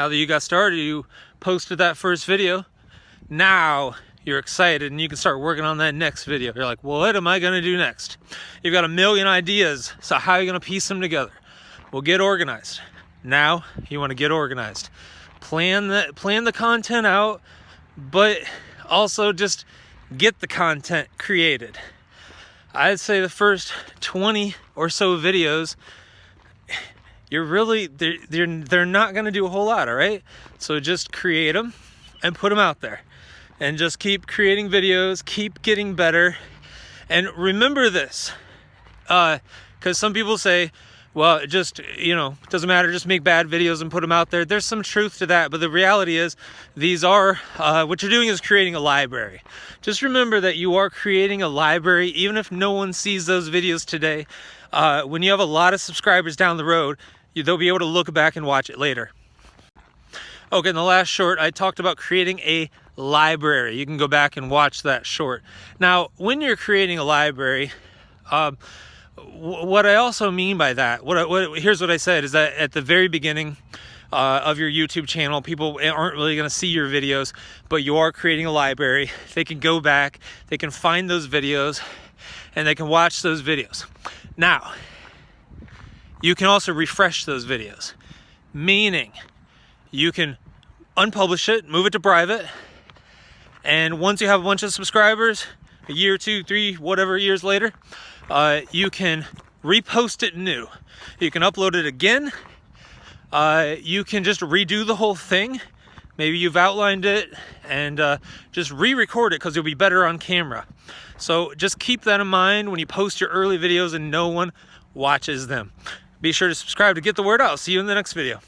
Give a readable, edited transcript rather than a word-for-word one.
Now that you got started, you posted that first video, now you're excited and you can start working on that next video. You're like, well, what am I gonna do next? You've got a million ideas, so how are you gonna piece them together? Well, get organized. Now you wanna get organized. Plan the content out, but also just get the content created. I'd say the first 20 or so videos, they're not gonna do a whole lot, all right? So just create them and put them out there. And just keep creating videos, keep getting better. And remember this, because some people say, well, it just, it doesn't matter, just make bad videos and put them out there. There's some truth to that, but the reality is these are, what you're doing is creating a library. Just remember that you are creating a library, even if no one sees those videos today. When you have a lot of subscribers down the road, they'll be able to look back and watch it later. Okay, in the last short, I talked about creating a library. You can go back and watch that short. Now, when you're creating a library, what I also mean by that, here's what I said, is that at the very beginning of your YouTube channel, people aren't really going to see your videos, but you are creating a library. They can go back, they can find those videos, and they can watch those videos. Now, you can also refresh those videos, meaning you can unpublish it, move it to private, and once you have a bunch of subscribers, a year, 2, 3, whatever years later, you can repost it new. You can upload it again. You can just redo the whole thing. Maybe you've outlined it and just re-record it because you'll be better on camera. So just keep that in mind when you post your early videos and no one watches them. Be sure to subscribe to get the word out. See you in the next video.